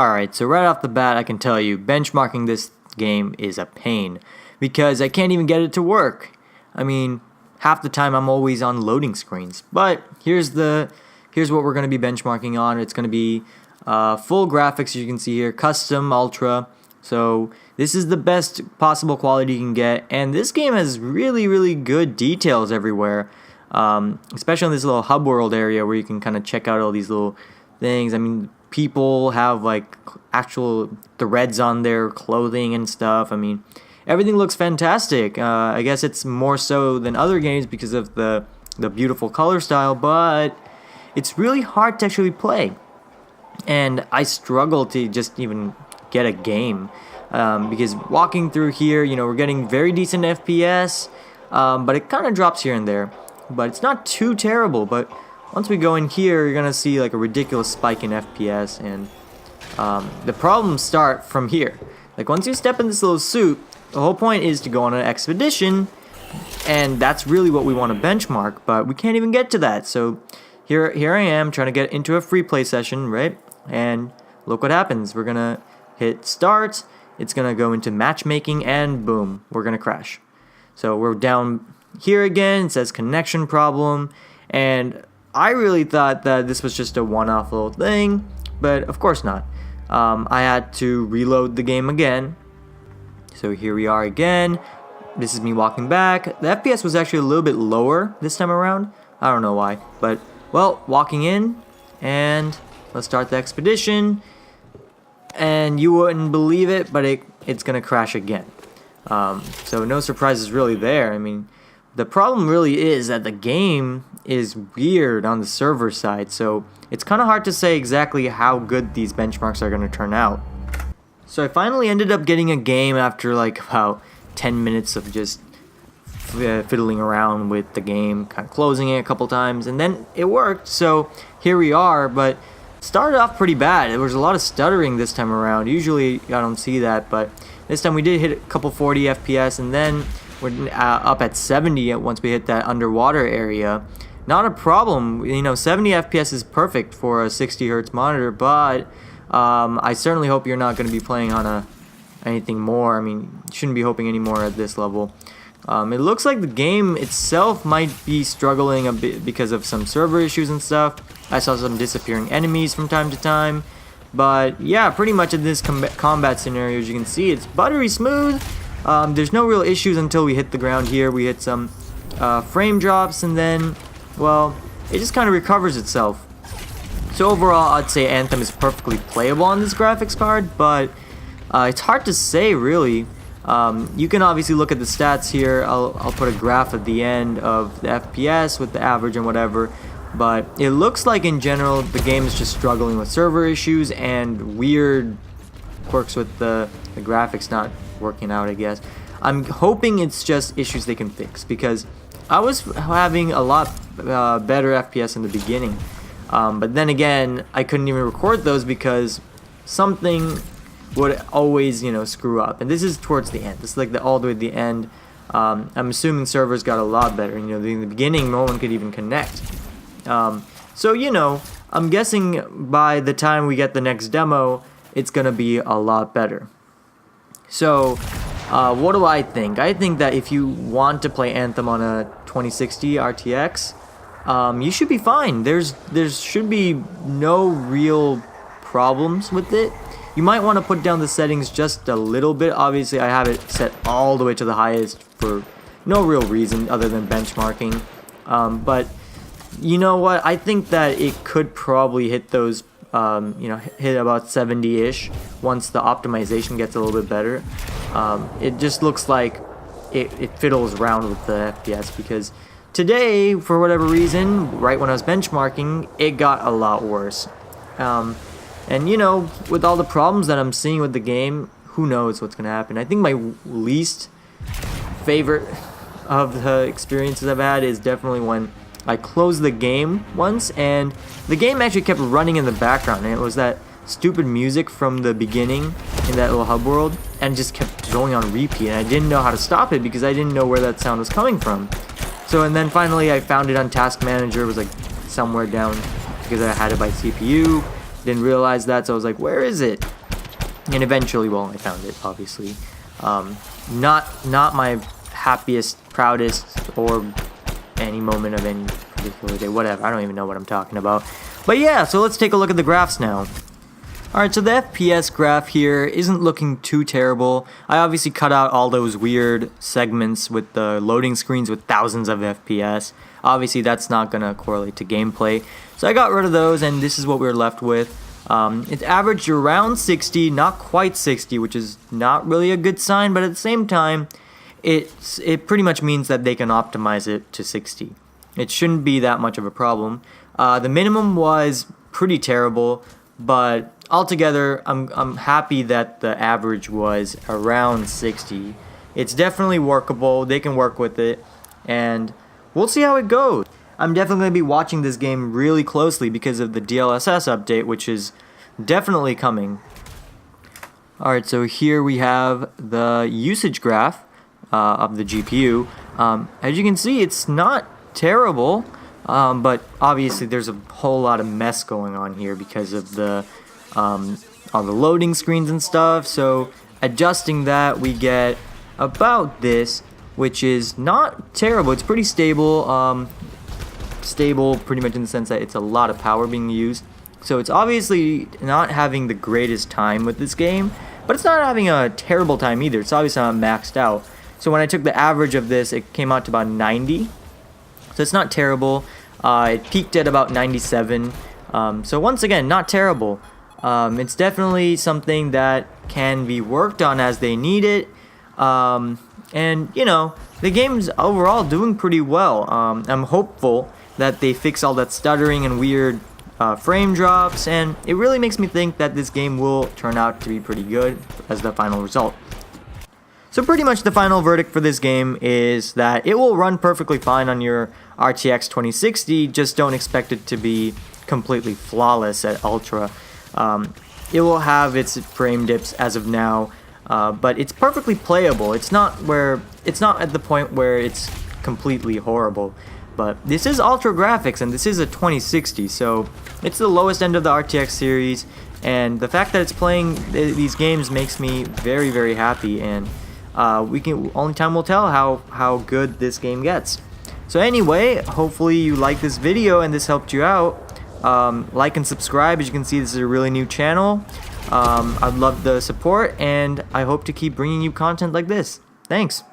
Alright, so right off the bat I can tell you, benchmarking this game is a pain, because I can't even get it to work. I mean, half the time I'm always on loading screens. But here's what we're going to be benchmarking on. It's going to be full graphics, as you can see here, custom, ultra. So this is the best possible quality you can get, and this game has really good details everywhere, especially in this little hub world area where you can kind of check out all these little things. I mean, people have like actual threads on their clothing and stuff. I mean, everything looks fantastic. I guess it's more so than other games because of the beautiful color style, but it's really hard to actually play. And I struggle to just even get a game because walking through here, you know, we're getting very decent FPS, but it kind of drops here and there. But it's not too terrible. But once we go in here, you're gonna see like a ridiculous spike in FPS, and the problems start from here. Like once you step in this little suit, the whole point is to go on an expedition, and that's really what we want to benchmark. But we can't even get to that. So here I am trying to get into a free play session, right? And look what happens. We're gonna hit start. It's gonna go into matchmaking, and boom, we're gonna crash. So we're down here again. It says connection problem, and I really thought that this was just a one-off little thing, but of course not. I had to reload the game again. So here we are again. This is me walking back. The FPS was actually a little bit lower this time around. I don't know why, but well, walking in, and let's start the expedition. And you wouldn't believe it, but it's gonna crash again. So no surprises really there. I mean, the problem really is that the game is weird on the server side, so it's kind of hard to say exactly how good these benchmarks are going to turn out. So I finally ended up getting a game after like about 10 minutes of just fiddling around with the game, kind of closing it a couple times, and then it worked. So here we are, but started off pretty bad. There was a lot of stuttering this time around. Usually I don't see that, but this time we did hit a couple 40 FPS, and then we're up at 70 once we hit that underwater area. Not a problem, you know, 70 FPS is perfect for a 60 Hz monitor, but I certainly hope you're not going to be playing on anything more. I mean, you shouldn't be hoping any more at this level. It looks like the game itself might be struggling a bit because of some server issues and stuff. I saw some disappearing enemies from time to time. But yeah, pretty much in this combat scenario, as you can see, it's buttery smooth. There's no real issues until we hit the ground here. We hit some frame drops, and then, well, it just kind of recovers itself. So overall, I'd say Anthem is perfectly playable on this graphics card, but it's hard to say really. You can obviously look at the stats here. I'll put a graph at the end of the FPS with the average and whatever. But it looks like in general the game is just struggling with server issues and weird quirks with the graphics not working out, I guess. I'm hoping it's just issues they can fix, because I was having a lot better FPS in the beginning. But then again, I couldn't even record those because something would always, you know, screw up. And this is towards the end. This is like all the way at the end. I'm assuming servers got a lot better. You know, in the beginning, no one could even connect. So, you know, I'm guessing by the time we get the next demo, it's going to be a lot better. So, what do I think? I think that if you want to play Anthem on a 2060 RTX, you should be fine. There should be no real problems with it. You might want to put down the settings just a little bit. Obviously, I have it set all the way to the highest for no real reason other than benchmarking. But you know what? I think that it could probably hit those, you know, hit about 70-ish once the optimization gets a little bit better. It just looks like it fiddles around with the FPS, because today, for whatever reason, right when I was benchmarking, it got a lot worse. And you know, with all the problems that I'm seeing with the game, who knows what's going to happen. I think my least favorite of the experiences I've had is definitely when I closed the game once, and the game actually kept running in the background, and it was that stupid music from the beginning in that little hub world, and just kept going on repeat, and I didn't know how to stop it because I didn't know where that sound was coming from. So, and then finally I found it on Task Manager. It was like somewhere down because I had it by CPU, Didn't realize that, so I was like, where is it? And eventually, well, I found it, obviously. Not my happiest, proudest, or any moment of any particular day, whatever. I don't even know what I'm talking about. But yeah, so let's take a look at the graphs now. Alright, so the FPS graph here isn't looking too terrible. I obviously cut out all those weird segments with the loading screens with thousands of FPS. Obviously, that's not going to correlate to gameplay. So I got rid of those, and this is what we're left with. It's averaged around 60, not quite 60, which is not really a good sign, but at the same time, it pretty much means that they can optimize it to 60. It shouldn't be that much of a problem. The minimum was pretty terrible, but altogether, I'm happy that the average was around 60. It's definitely workable. They can work with it, and we'll see how it goes. I'm definitely going to be watching this game really closely because of the DLSS update, which is definitely coming. Alright, so here we have the usage graph of the GPU. As you can see, it's not terrible, but obviously there's a whole lot of mess going on here because of the all the loading screens and stuff. So adjusting that, we get about this, which is not terrible. It's pretty stable. Stable pretty much in the sense that it's a lot of power being used. So it's obviously not having the greatest time with this game, but it's not having a terrible time either. It's obviously not maxed out. So when I took the average of this, it came out to about 90. So it's not terrible. It peaked at about 97. So once again, not terrible. It's definitely something that can be worked on as they need it. And, you know, the game's overall doing pretty well. I'm hopeful that they fix all that stuttering and weird frame drops, and it really makes me think that this game will turn out to be pretty good as the final result. So pretty much the final verdict for this game is that it will run perfectly fine on your RTX 2060, just don't expect it to be completely flawless at Ultra. It will have its frame dips as of now, but it's perfectly playable. It's not at the point where it's completely horrible. But this is Ultra graphics, and this is a 2060, so it's the lowest end of the RTX series, and the fact that it's playing these games makes me very, very happy, and only time will tell how good this game gets. So anyway, hopefully you like this video and this helped you out. Like and subscribe. As you can see, this is a really new channel. I'd love the support, and I hope to keep bringing you content like this. Thanks.